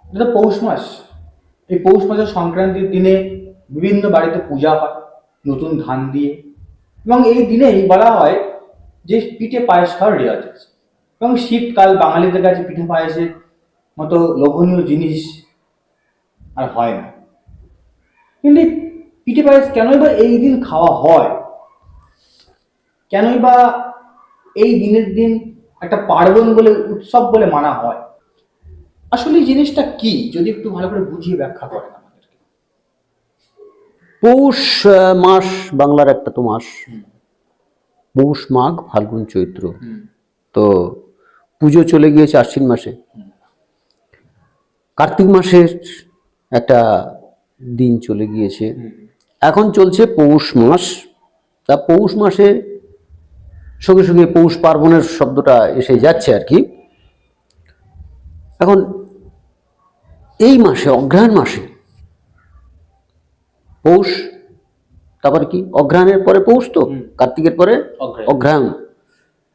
এটা তো পৌষ মাস। এই পৌষ মাসের সংক্রান্তির দিনে বিভিন্ন বাড়িতে পূজা হয় নতুন ধান দিয়ে, এবং এই দিনেই বলা হয় যে পিঠে পায়েস খাওয়ার রেওয়াজ আছে। এবং শীতকাল বাঙালিদের কাছে পিঠে পায়েসের মতো লোভনীয় জিনিস আর হয় না। কিন্তু এই পিঠে পায়েস কেনই বা এই দিন খাওয়া হয়, কেনই বা এই দিনের দিন একটা পার্বণ বলে, উৎসব বলে মানা হয়? আসলে এই জিনিসটা কি, যদি একটু ভালো করে বুঝিয়ে ব্যাখ্যা করেন আমাদেরকে। পৌষ মাস বাংলার একটা তো মাস। পৌষ, মাঘ, ফাল্গুন, চৈত্র। তো পুজো চলে গিয়েছে আশ্বিন মাসে। কার্তিক মাসের একটা দিন চলে গিয়েছে। এখন চলছে পৌষ মাস। তা পৌষ মাসে সঙ্গে সঙ্গে পৌষ পার্বণের শব্দটা এসে যাচ্ছে আর কি। এখন এই মাসে, অগ্রহায়ণ মাসে, পৌষ, তারপরে কি অগ্রহায়ণের পরে পৌষ, তো কার্তিকের পরে অগ্রহায়ণ।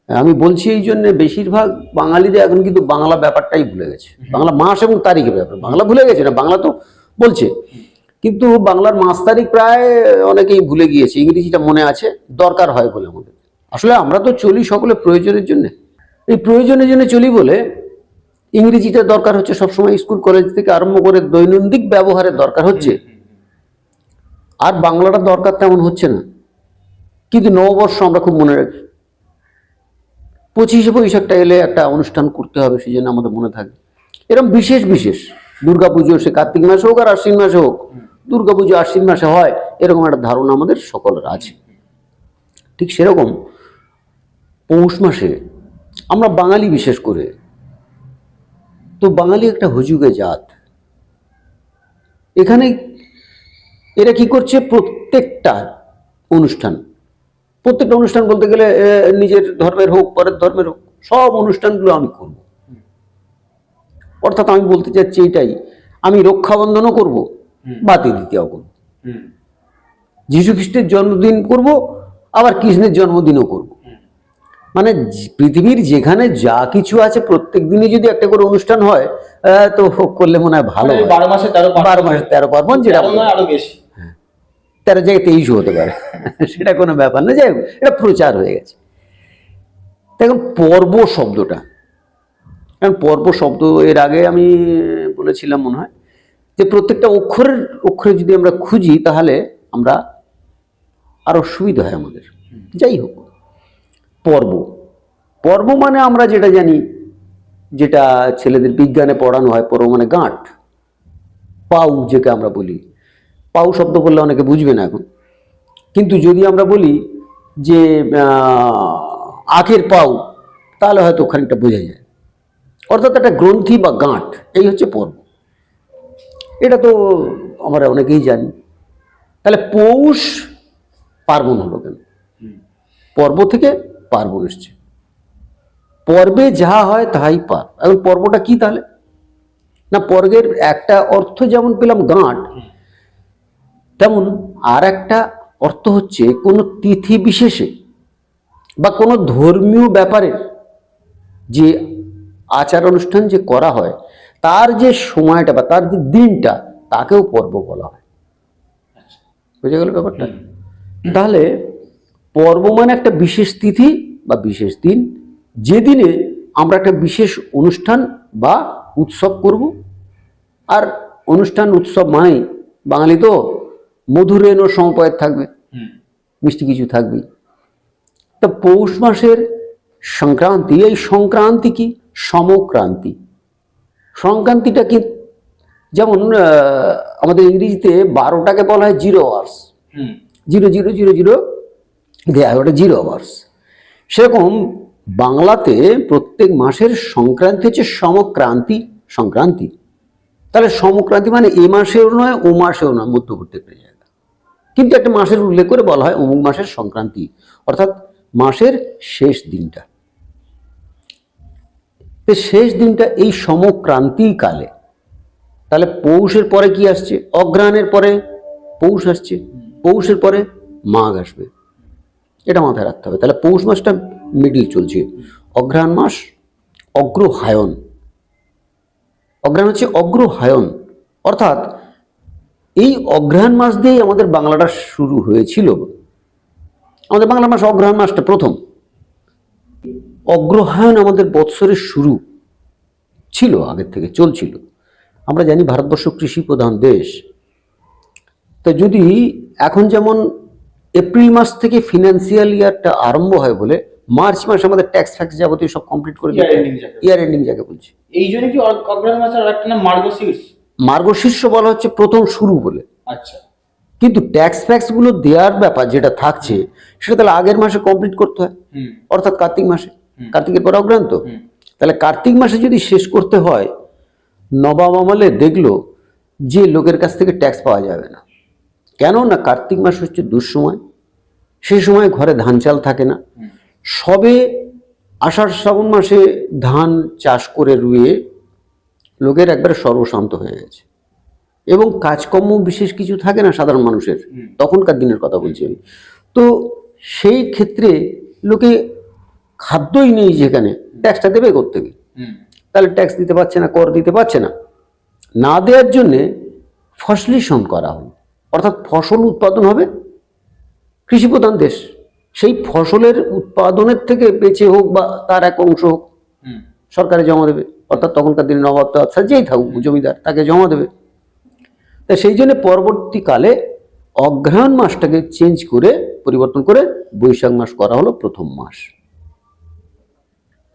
আমি বলছি এই জন্য বেশিরভাগ বাঙালিদের এখন কিন্তু বাংলা ব্যাপারটাই ভুলে গেছে। বাংলা মাস এবং তারিখের ব্যাপার বাংলা ভুলে গেছে না, বাংলা তো বলছে, কিন্তু বাংলার মাস তারিখ প্রায় অনেকেই ভুলে গিয়েছে। ইংরেজিটা মনে আছে, দরকার হয় বলে আমাদের। আসলে আমরা তো চলি সকলে প্রয়োজনের জন্য। এই প্রয়োজনের জন্য চলি বলে ইংরেজিটা দরকার হচ্ছে সবসময়, স্কুল কলেজ থেকে আরম্ভ করে দৈনন্দিন ব্যবহারের দরকার হচ্ছে। আর বাংলাটা দরকার তেমন হচ্ছে না। কিন্তু নববর্ষ আমরা খুব মনে রাখি। 25শে বৈশাখটা এলে একটা অনুষ্ঠান করতে হবে, সেই জন্য আমাদের মনে থাকে। এরকম বিশেষ বিশেষ দুর্গাপুজো, সে কার্তিক মাসে হোক আর আশ্বিন মাসে হোক, দুর্গাপুজো আশ্বিন মাসে হয়, এরকম একটা ধারণা আমাদের সকলের আছে। ঠিক সেরকম পৌষ মাসে আমরা বাঙালি, বিশেষ করে তো বাঙালি একটা হুজুগে জাত। এখানে এরা কি করছে, প্রত্যেকটা অনুষ্ঠান বলতে গেলে নিজের ধর্মের হোক পরের ধর্মের হোক, সব অনুষ্ঠানগুলো আমি করব। অর্থাৎ আমি বলতে চাচ্ছি এটাই, আমি রক্ষাবন্ধনও করব, বাতি দ্বিতীয়াও করব, যীশু খ্রিস্টের জন্মদিন করব, আবার কৃষ্ণের জন্মদিনও করব। মানে পৃথিবীর যেখানে যা কিছু আছে প্রত্যেক দিনই যদি একটা করে অনুষ্ঠান হয়, তো করলে মনে হয় ভালো। 12 মাসে 13 পার্বণ, যেটা আরো বেশি, 13 জায়গায় 23 হতে পারে, সেটা কোনো ব্যাপার না। যাই হোক, এটা প্রচার হয়ে গেছে। দেখুন পর্ব শব্দটা, কারণ পর্ব শব্দ এর আগে আমি বলেছিলাম মনে হয়, যে প্রত্যেকটা অক্ষরে যদি আমরা খুঁজি তাহলে আমরা আরো সুবিধা হয় আমাদের। যাই হোক, পর্ব মানে আমরা যেটা জানি, যেটা ছেলেদের বিজ্ঞানে পড়ানো হয়, পর্ব মানে গাঁট, পাউ, যেটা আমরা বলি। পাউ শব্দ বললে অনেকে বুঝবে না এখন, কিন্তু যদি আমরা বলি যে আখের পাউ, তাহলে হয়তো খানিকটা বোঝা যায়। অর্থাৎ একটা গ্রন্থি বা গাঁট, এই হচ্ছে পর্ব। এটা তো আমরা অনেকেই জানি। তাহলে পৌষ পার্বণ হলো কেন? পর্ব থেকে পার্বণ এসছে। পর্বে যা হয় তাই পার। এখন পর্বটা কি তাহলে? না, পর্বের একটা অর্থ যেমন পেলাম গাঁট, তেমন আর একটা অর্থ হচ্ছে কোনো তিথি বিশেষে বা কোনো ধর্মীয় ব্যাপারের যে আচার অনুষ্ঠান যে করা হয়, তার যে সময়টা বা তার যে দিনটা, তাকেও পর্ব বলা হয়। বুঝে গেল ব্যাপারটা? তাহলে পর্ব মানে একটা বিশেষ তিথি বা বিশেষ দিন, যেদিনে আমরা একটা বিশেষ অনুষ্ঠান বা উৎসব করব। আর অনুষ্ঠান উৎসব মানে বাঙালি তো মধুরেণ সমপয়ের থাকবে, মিষ্টি কিছু থাকবেই। তা পৌষ মাসের সংক্রান্তি, এই সংক্রান্তি কি? সমক্রান্তি। সংক্রান্তিটা কি? যেমন আমাদের ইংরেজিতে 12টাকে বলা হয় 0 আওয়ার্স, 0000 দেয়া হয়, ওটা 0 আওয়ার্স। সেরকম বাংলাতে প্রত্যেক মাসের সংক্রান্তি হচ্ছে সমক্রান্তি, সংক্রান্তি। তাহলে সমক্রান্তি মানে এ মাসেও নয় ও মাসেও নয়, মধ্যবর্তী একটা জায়গা, কিন্তু একটা মাসের উল্লেখ করে বলা হয় অমুক মাসের সংক্রান্তি, অর্থাৎ মাসের শেষ দিনটা। শেষ দিনটা এই সমক্রান্তি কালে। তাহলে পৌষের পরে কি আসছে? অগ্রহায়ণের পরে পৌষ আসছে, পৌষের পরে মাঘ আসবে, এটা মাথায় রাখতে হবে। তাহলে পৌষ মাসটা মিডিল চলছে, অগ্রহায়ণ মাস, অগ্রহায়ণ, অগ্রহায়ণ হচ্ছে অগ্রহায়ণ, অর্থাৎ এই অগ্রহায়ণ মাস দিয়েই আমাদের বাংলাটা শুরু হয়েছিল। আমাদের বাংলা মাস অগ্রহায়ণ মাসটা প্রথম। অগ্রহায়ণ আমাদের বৎসরের শুরু ছিল, আগের থেকে চলছিল। আমরা জানি ভারতবর্ষ কৃষি প্রধান দেশ। তো যদি এখন যেমন এপ্রিল মাস থেকে ফিনান্সিয়াল ইয়ারটা আরম্ভ হয় বলে মার্চ মাস আমাদের ট্যাক্স ফ্যাক্স যাবতীয় সব কমপ্লিট করে Year ending যাকে। ইয়ার এন্ডিং যাকে বলছি। এই জন্য কি অগ্রহায়ণ মাসের আরেকটা নাম মার্গশীর্ষ? মার্গশীর্ষ বলা হচ্ছে প্রথম শুরু বলে। আচ্ছা। কিন্তু ট্যাক্স ফ্যাক্স গুলো দেওয়ার ব্যাপার যেটা থাকছে সেটা তাহলে আগের মাসে কমপ্লিট করতে হয়, হুম। অর্থাৎ কার্তিক মাসে। কার্তিকের পর অগ্রহায়ণ তো, হুম। তাহলে কার্তিক মাসে যদি শেষ করতে হয়, নবাব আমলে দেখলো যে লোকের কাছ থেকে ট্যাক্স পাওয়া যাবে না। কেন না কার্তিক মাস হচ্ছে দুঃসময়, সেই সময় ঘরে ধান চাল থাকে না। সবে আষাঢ় শ্রাবণ মাসে ধান চাষ করে রুয়ে লোকের একবারে সর্বশান্ত হয়ে গেছে এবং কাজকর্ম বিশেষ কিছু থাকে না সাধারণ মানুষের, তখনকার দিনের কথা বলছি আমি। তো সেই ক্ষেত্রে লোকে খাদ্যই নেই, যেখানে ট্যাক্সটা দেবে কোত্থেকে? হুম। তাহলে ট্যাক্স দিতে পারছে না, কর দিতে পারছে না। না দেওয়ার জন্যে ফসলিশন করা হলো, অর্থাৎ ফসল উৎপাদন হবে। কৃষিপ্রধান দেশ, সেই ফসলের উৎপাদনের থেকে বেঁচে হোক বা তার এক অংশ হোক হুম। সরকারে জমা দেবে, অর্থাৎ তখনকার দিনে নবাব তো আচ্ছা যেই থাকুক জমিদার তাকে জমা দেবে। তা সেই জন্য পরবর্তীকালে অগ্রহায়ণ মাসটাকে চেঞ্জ করে পরিবর্তন করে বৈশাখ মাস করা হলো প্রথম মাস।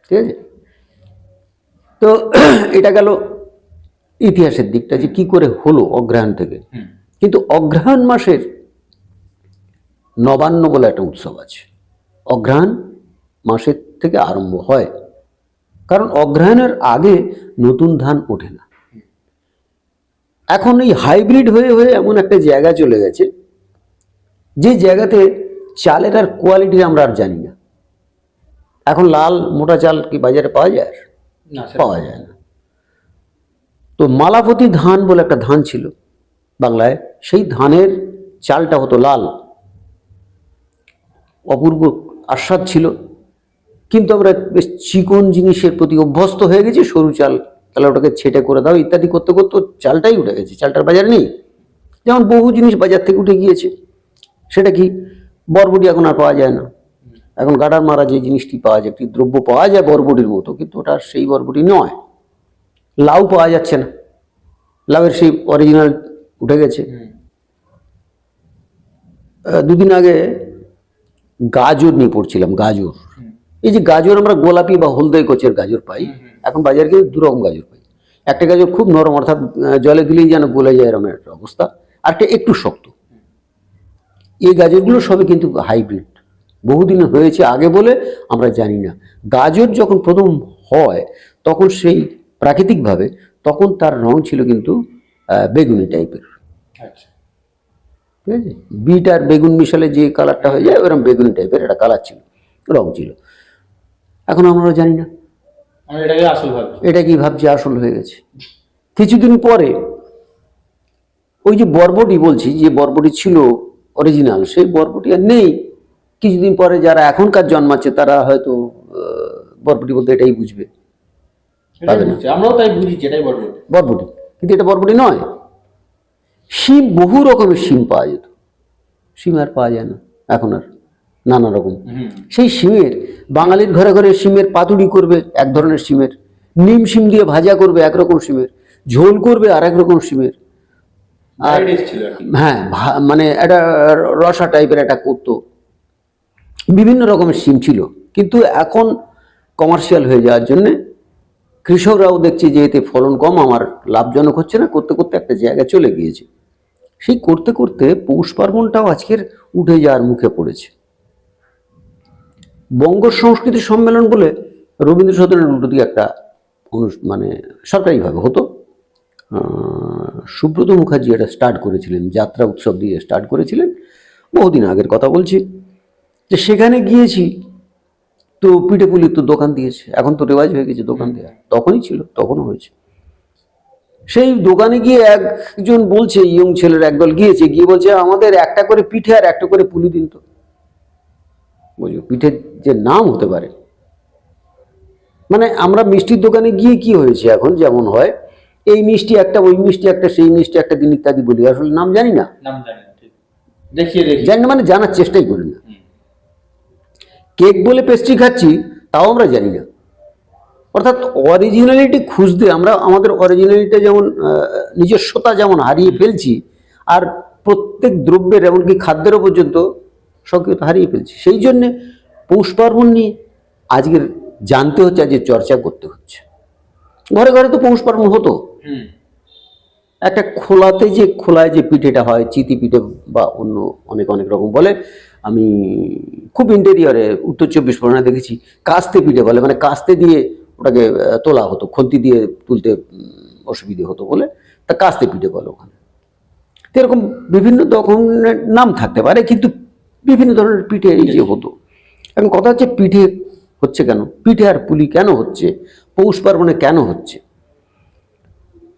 ঠিক আছে? তো এটা গেল ইতিহাসের দিকটা যে কি করে হলো অগ্রহায়ণ থেকে। হুম। কিন্তু অগ্রহায়ণ মাসের নবান্ন বলে একটা উৎসব আছে, অগ্রহায়ণ মাসের থেকে আরম্ভ হয়। কারণ অগ্রহায়ণের আগে নতুন ধান ওঠে না। এখন এই হাইব্রিড হয়ে হয়ে এমন একটা জায়গা চলে গেছে যে জায়গাতে চালের আর কোয়ালিটি আমরা আর জানি না। এখন লাল মোটা চাল কি বাজারে পাওয়া যায়? না, সেটা পাওয়া যায় না। তো মালাপতি ধান বলে একটা ধান ছিল বাংলায়, সেই ধানের চালটা হতো লাল, অপূর্ব আস্বাদ ছিল। কিন্তু আমরা বেশ চিকন জিনিসের প্রতি অভ্যস্ত হয়ে গেছি, সরু চাল, তাহলে ওটাকে ছেটে করে দাও ইত্যাদি করতে করতে চালটাই উঠে গেছে, চালটার বাজার নেই। যেমন বহু জিনিস বাজার থেকে উঠে গিয়েছে। সেটা কি? বরবটি এখন আর পাওয়া যায় না। এখন গাডার মারা যে জিনিসটি পাওয়া যায়, একটি দ্রব্য পাওয়া যায় বরবটির মতো, কিন্তু ওটা সেই বরবটি নয়। লাউ পাওয়া যাচ্ছে না, লাউয়ের সেই অরিজিনাল উঠে গেছে। দুদিন আগে গাজর নিয়ে পড়ছিলাম, গাজর। এই যে গাজর আমরা গোলাপি বা হলদে গোছের গাজর পাই, এখন বাজারে গিয়ে দুরকম গাজর পাই। একটা গাজর খুব নরম, অর্থাৎ জলে দিলেই যেন গলে যায় এরকম একটা অবস্থা, আর একটা একটু শক্ত। এই গাজরগুলো সবই কিন্তু হাইব্রিড, বহুদিন হয়েছে আগে বলে আমরা জানি না। গাজর যখন প্রথম হয় তখন সেই প্রাকৃতিকভাবে তখন তার রং ছিল কিন্তু বেগুনি টাইপের। আচ্ছা। ঠিক আছে? বিট আর বেগুন মিশালে যে কালারটা হয়ে যায় ওরকম বেগুনি টাইপের একটা কালার ছিল, রং ছিল। এখন আমরা জানি না, আমি এটাকে আসল ভাবছি। এটা কি ভাবছি আসল হয়ে গেছে। কিছুদিন পরে ওই যে বরবটি বলছি, যে বরবটি ছিল অরিজিনাল, সেই বরবটি আর নেই। কিছুদিন পরে যারা এখনকার জন্মাচ্ছে তারা হয়তো বরবটি বলতে এটাই বুঝবে, এটাই বুঝছি, আমরাও তাই বুঝি যেটাই বলবো। বরবটি। কিন্তু এটা বরবটি নয়। শিম, বহু রকমের শিম পাওয়া যেত, শিম আর পাওয়া যায় না এখন আর, নানা রকম। সেই শিমের, বাঙালির ঘরে ঘরে শিমের পাতুড়ি করবে এক ধরনের শিমের, নিম শিম দিয়ে ভাজা করবে একরকম শিমের, ঝোল করবে আর এক রকম শিমের। আর ছিল আর কি। হ্যাঁ, মানে একটা রসা টাইপের একটা করতো, বিভিন্ন রকমের শিম ছিল। কিন্তু এখন কমার্শিয়াল হয়ে যাওয়ার জন্যে কৃষকরাও দেখছে যে এতে ফলন কম, আমার লাভজনক হচ্ছে না, করতে করতে একটা জায়গায় চলে গিয়েছে। সেই করতে করতে পৌষ পার্বণটাও আজকের উঠে যাওয়ার মুখে পড়েছে। বঙ্গ সংস্কৃতি সম্মেলন বলে রবীন্দ্র সদনের উল্টো দিকে একটা মানে সরকারিভাবে হতো, সুব্রত মুখার্জি এটা স্টার্ট করেছিলেন, যাত্রা উৎসব দিয়ে স্টার্ট করেছিলেন, বহুদিন আগের কথা বলছি। যে সেখানে গিয়েছি, তো পিঠে পুলির তো দোকান দিয়েছে, এখন তো রেওয়াজ হয়ে গেছে দোকান দেওয়া, তখনই ছিল, তখনও হয়েছে। সেই দোকানে গিয়ে একজন বলছে, ইয়ং ছেলের একদল গিয়েছে, গিয়ে বলছে আমাদের একটা করে পিঠে আর একটা করে পুলি দিন তো। বুঝলো পিঠের যে নাম হতে পারে। মানে আমরা মিষ্টির দোকানে গিয়ে কি হয়েছে এখন যেমন হয়, এই মিষ্টি একটা, ওই মিষ্টি একটা, সেই মিষ্টি একটা দিন ইত্যাদি বলি, আসলে নাম জানি না। নাম জানি না, ঠিক দেখিয়ে দেখি। জানি না মানে জানার চেষ্টাই করি না। কেক বলে পেস্ট্রি খাচ্ছি তাও আমরা জানি না। অর্থাৎ অরিজিনালিটি খুঁজতে আমরা আমাদের অরিজিনালিটা যেমন নিজস্বতা যেমন হারিয়ে ফেলছি, আর প্রত্যেক দ্রব্যের এমনকি খাদ্যেরও পর্যন্ত সক্রিয়তা হারিয়ে ফেলছি। সেই জন্যে পৌষ পার্বণ নিয়ে আজকের জানতে হচ্ছে, আজকে চর্চা করতে হচ্ছে। ঘরে ঘরে তো পৌষ পার্বণ হতো। একটা খোলায় যে পিঠেটা হয়, চিতি পিঠে বা অন্য অনেক অনেক রকম বলে। আমি খুব ইন্টেরিয়রে উত্তর 24 পরগনা দেখেছি কাস্তে পিঠে বলে, মানে কাস্তে দিয়ে ওটাকে তোলা হতো, খন্তি দিয়ে তুলতে অসুবিধে হতো বলে তা কাস্তে পিঠে বলে ওখানে। তো এরকম বিভিন্ন রকমের নাম থাকতে পারে, কিন্তু বিভিন্ন ধরনের পিঠে এই যে হতো। এখন কথা হচ্ছে পিঠে হচ্ছে কেন, পিঠে আর পুলি কেন হচ্ছে, পৌষ পার্বণে কেন হচ্ছে।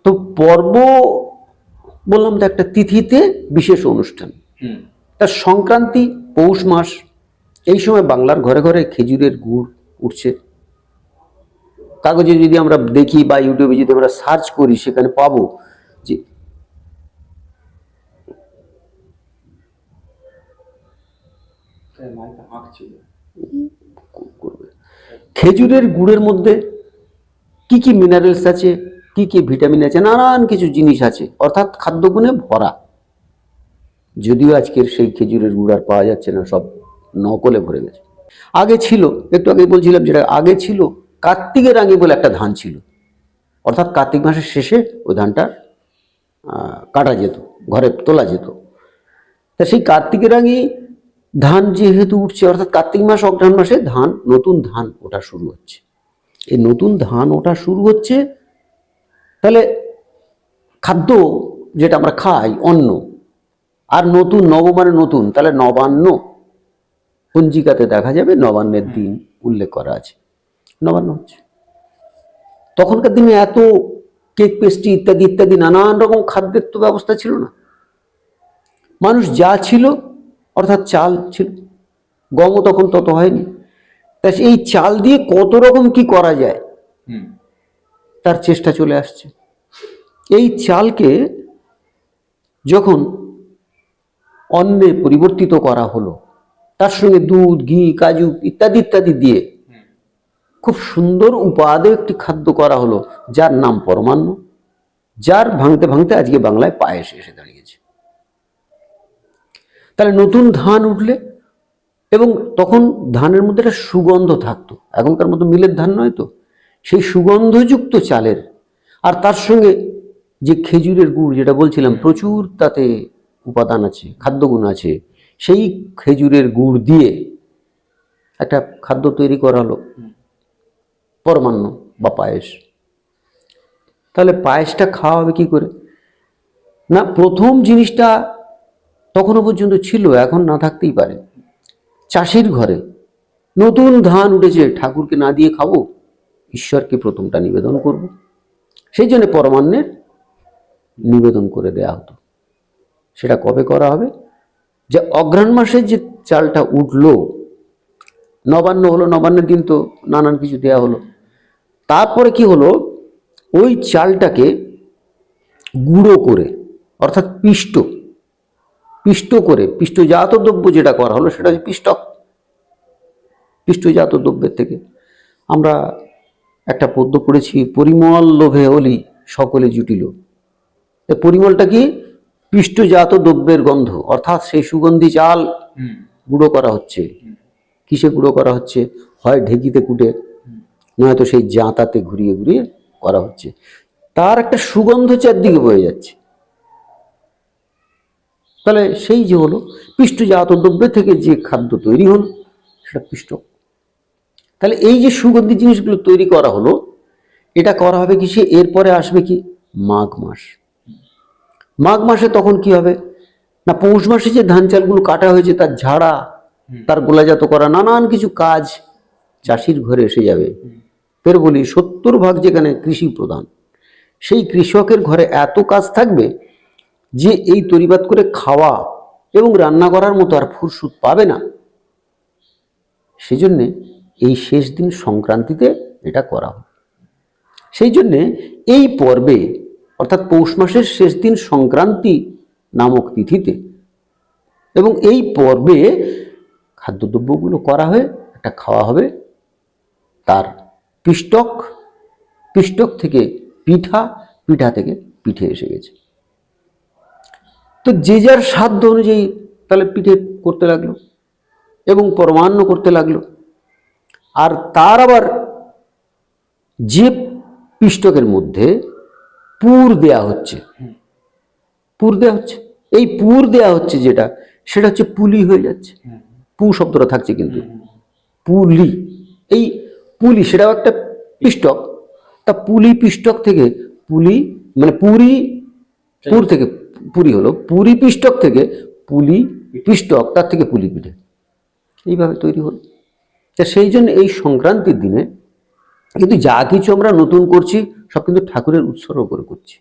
তো পর্ব বললাম তো একটা তিথিতে বিশেষ অনুষ্ঠান। তার সংক্রান্তি পৌষ মাস, এই সময় বাংলার ঘরে ঘরে খেজুরের গুড় উঠছে। কাগজে যদি আমরা দেখি বা ইউটিউবে যদি আমরা সার্চ করি, সেখানে পাবো যে খেজুরের গুড়ের মধ্যে কি কি মিনারেলস আছে, কি কি ভিটামিন আছে, নানান কিছু জিনিস আছে, অর্থাৎ খাদ্যগুণে ভরা। যদিও আজকের সেই খেজুরের গুড় আর পাওয়া যাচ্ছে না, সব নকলে ভরে গেছে। আগে ছিল, একটু আগে বলছিলাম যেটা আগে ছিল, কার্তিকের রাঙি বলে একটা ধান ছিল। অর্থাৎ কার্তিক মাসের শেষে ওই ধানটা কাটা যেত, ঘরে তোলা যেত। তা সেই কার্তিকের রাঙি ধান যেহেতু উঠছে, অর্থাৎ কার্তিক মাস অগ্রহায়ণ মাসে ধান, নতুন ধান ওঠা শুরু হচ্ছে। এই নতুন ধান ওঠা শুরু হচ্ছে, তাহলে খাদ্য যেটা আমরা খাই, অন্ন, আর নতুন, নব মানে নতুন, তাহলে নবান্ন। পঞ্জিকাতে দেখা যাবে নবান্নের দিন উল্লেখ করা আছে, নবান্ন হচ্ছে। তখনকার দিনে এত কেক পেস্ট্রি ইত্যাদি ইত্যাদি নানান রকম খাদ্যের তো ব্যবস্থা ছিল না। মানুষ যা ছিল, অর্থাৎ চাল ছিল, গমও তখন তত হয়নি। তা এই চাল দিয়ে কত রকম কি করা যায় তার চেষ্টা চলে আসছে। এই চালকে যখন অন্নে পরিবর্তিত করা হলো, তার সঙ্গে দুধ, ঘি, কাজু ইত্যাদি ইত্যাদি দিয়ে খুব সুন্দর উপাদেয় একটি খাদ্য করা হলো, যার নাম পরমান্ন, যার ভাঙতে ভাঙতে আজকে বাংলায় পায়েস এসে দাঁড়িয়েছে। তাহলে নতুন ধান উঠলে, এবং তখন ধানের মধ্যে একটা সুগন্ধ থাকতো, এখনকার মতো মিলের ধান নয় তো, সেই সুগন্ধযুক্ত চালের, আর তার সঙ্গে যে খেজুরের গুড় যেটা বলছিলাম, প্রচুর তাতে উপাদান আছে, খাদ্যগুণ আছে, সেই খেজুরের গুড় দিয়ে একটা খাদ্য তৈরি করা হলো, পরমান্ন বা পায়েস। তাহলে পায়েসটা খাওয়া হবে কি করে? না, প্রথম জিনিসটা তখনও পর্যন্ত ছিল, এখন না থাকতেই পারে। চাষির ঘরে নতুন ধান উঠেছে, ঠাকুরকে না দিয়ে খাবো, ঈশ্বরকে প্রথমটা নিবেদন করব। সেই জন্য পরমান্নের নিবেদন করে দেয়া হতো। সেটা কবে করা হবে? যে অঘ্রাণ মাসে যে চালটা উঠলো, নবান্ন হলো, নবান্নের দিন তো নানান কিছু দেয়া হলো। তারপরে কি হলো, ওই চালটাকে গুঁড়ো করে, অর্থাৎ পিষ্ট করে, পিষ্টজাত দ্রব্য যেটা করা হলো সেটা হচ্ছে পিষ্টক। পিষ্টজাত দ্রব্যের থেকে আমরা একটা পদ্য পড়েছি, পরিমল লোভে অলি সকলে জুটিল। পরিমলটা কি? পিষ্টজাত দ্রব্যের গন্ধ, অর্থাৎ সেই সুগন্ধি চাল গুঁড়ো করা হচ্ছে। কিসে গুঁড়ো করা হচ্ছে? হয় ঢেকিতে কুটে, নয়তো সেই জাঁতাতে ঘুরিয়ে ঘুরিয়ে করা হচ্ছে। তার একটা সুগন্ধ চারদিকে বয়ে যাচ্ছে। তাহলে সেই যে হলো পিষ্টজাত দ্রব্য থেকে যে খাদ্য তৈরি হলো, সেটা পিষ্ট। তাহলে এই যে সুগন্ধি জিনিসগুলো তৈরি করা হলো, এটা করা হবে কিসে? এরপরে আসবে কি? মাঘ মাস। মাঘ মাসে তখন কি হবে না, পৌষ মাসে যে ধান চালগুলো কাটা হয়েছে তার ঝাড়া, তার গোলাজাত করা, নানান কিছু কাজ চাষির ঘরে এসে যাবে। ফের বলি, 70% যেখানে কৃষি প্রধান, সেই কৃষকের ঘরে এত কাজ থাকবে যে এই তরিবাদ করে খাওয়া এবং রান্না করার মতো আর ফুরসুত পাবে না। সেজন্যে এই শেষ দিন সংক্রান্তিতে এটা করা হয়। সেই জন্যে এই পর্বে অর্থাৎ পৌষ মাসের শেষ দিন সংক্রান্তি নামক তিথিতে। এবং এই পর্বে খাদ্যদ্রব্যগুলো করা হয়ে একটা খাওয়া হবে, তার পিষ্টক, পিষ্টক থেকে পিঠা, পিঠা থেকে পিঠে এসে গেছে। তো যে যার সাধ্য অনুযায়ী তাহলে পিঠে করতে লাগলো এবং পরমান্ন করতে লাগলো। আর তার আবার যে পিষ্টকের মধ্যে পুর দেয়া হচ্ছে, পুর দেয়া হচ্ছে, এই পুর দেয়া হচ্ছে যেটা, সেটা হচ্ছে পুলি হয়ে যাচ্ছে। পু শব্দটা থাকছে কিন্তু, পুলি, এই পুলি সেটাও একটা পিষ্টক। তা পুলি পিষ্টক থেকে পুলি, মানে পুরি, পুর থেকে পুরি হলো, পুরি পিষ্টক থেকে পুলি পিষ্টক, তার থেকে পুলি পিঠে, এইভাবে তৈরি হলো। তা সেই জন্য এই সংক্রান্তির দিনে কিন্তু যা কিছু আমরা নতুন করছি সব কিন্তু ঠাকুরের উৎসর্গ করে করছি।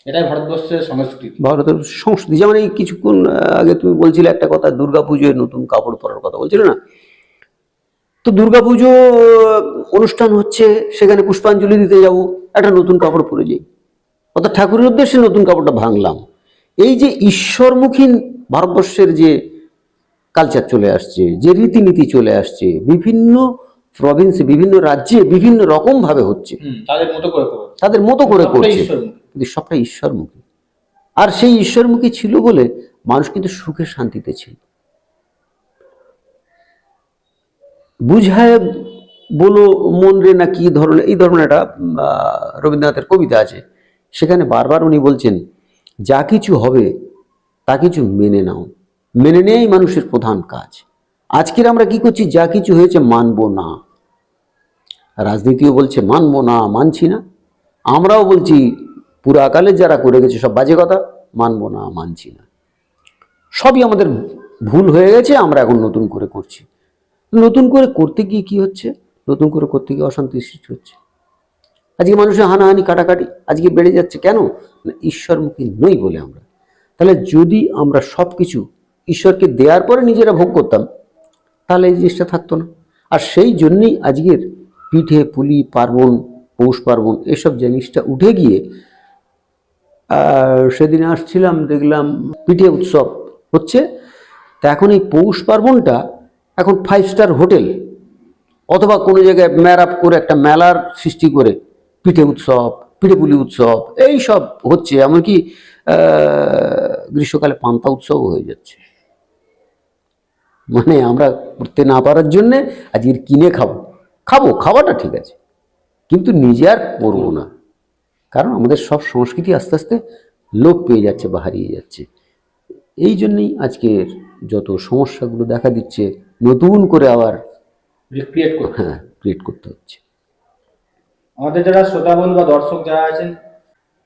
এটাই ভারতবর্ষের সংস্কৃতি, ভারতের সংস্কৃতি। যেমন এই কিছুক্ষণ আগে তুমি বলছিলে একটা কথা, দুর্গাপুজোয় নতুন কাপড় পরার কথা বলছিলে না? তো দুর্গাপুজো অনুষ্ঠান হচ্ছে, সেখানে পুষ্পাঞ্জলি দিতে যাব, একটা নতুন কাপড় পরে যাই, অর্থাৎ ঠাকুরের উদ্দেশ্যে নতুন কাপড়টা ভাঙলাম। এই যে ঈশ্বরমুখী ভারতবর্ষের যে কালচার চলে আসছে, যে রীতিনীতি চলে আসছে, বিভিন্ন প্রভিন্সে, বিভিন্ন রাজ্যে বিভিন্ন রকম ভাবে হচ্ছে, তাদের মতো করে করবে, তাদের মতো করে সবটাই করছে, ঈশ্বরমুখী। কিন্তু সবটাই ঈশ্বরমুখী। আর সেই ঈশ্বরমুখী ছিল বলে মানুষ কিন্তু সুখে শান্তিতে ছিল। বুঝায় বলো মন রে না কি ধরনের, এই ধরনের একটা রবীন্দ্রনাথের কবিতা আছে, সেখানে বারবার উনি বলছেন যা কিছু হবে তা কিছু মেনে নাও, মেনে নেয়াই মানুষের প্রধান কাজ। আজকের আমরা কি করছি, যা কিছু হয়েছে মানবো না, রাজনীতিও বলছে মানবো না, মানছি না। আমরাও বলছি পুরাকালে যারা করে গেছে সব বাজে কথা, মানবো না, মানছি না। সবই আমাদের ভুল হয়ে গেছে, আমরা এখন নতুন করে করছি। নতুন করে করতে গিয়ে কি হচ্ছে, নতুন করে করতে গিয়ে অশান্তি সৃষ্টি হচ্ছে। আজকে মানুষের হানাহানি কাটাকাটি আজকে বেড়ে যাচ্ছে, কেন না ঈশ্বরমুখী নই বলে আমরা। তাহলে যদি আমরা সব কিছু ঈশ্বরকে দেওয়ার পরে নিজেরা ভোগ করতাম, তাহলে এই জিনিসটা থাকতো না। আর সেই জন্যই আজকের পিঠে পুলি পার্বণ, পৌষ পার্বণ, এসব জিনিসটা উঠে গিয়ে সেদিন আসছিলাম, দেখলাম পিঠে উৎসব হচ্ছে। তা এখন এই পৌষ পার্বণটা এখন 5 স্টার হোটেল অথবা কোনো জায়গায় ম্যারাপ করে একটা মেলার সৃষ্টি করে পিঠে উৎসব, পিঠে পুলি উৎসব এই সব হচ্ছে। এমনকি গ্রীষ্মকালে পান্তা উৎসবও হয়ে যাচ্ছে। মানে আমরা করতে না পারার জন্যে আজকের কিনে খাবো, খাওয়াটা ঠিক আছে, কিন্তু নিজে আর করবো না। কারণ আমাদের সব সংস্কৃতি আস্তে আস্তে লোপ পেয়ে যাচ্ছে বা হারিয়ে যাচ্ছে। এই জন্যই আজকের যত সমস্যাগুলো দেখা দিচ্ছে, নতুন করে আবার ক্রিয়েট করতে হচ্ছে। আমাদের যারা শ্রোতাবন্ধু বা দর্শক যারা আছেন,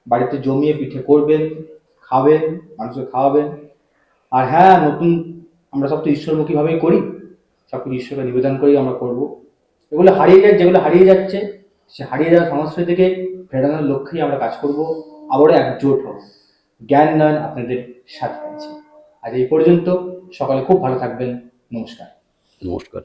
বাড়িতে জমিয়ে পিঠে করবেন, খাবেন, মানুষকে খাওয়াবেন। আর হ্যাঁ, নতুন আমরা সব তো ঈশ্বরমুখীভাবেই করি, সব কিছু ঈশ্বরকে নিবেদন করেই আমরা করব। এগুলো হারিয়ে যাচ্ছে, যেগুলো হারিয়ে যাচ্ছে, সে হারিয়ে যাওয়া সংস্কৃতিকে ফেরানোর লক্ষ্যেই আমরা কাজ করব, আবারও একজোট হব। জ্ঞান নয়ন আপনাদের সাথে আছে। আজ এই পর্যন্ত, সকালে খুব ভালো থাকবেন। নমস্কার। নমস্কার।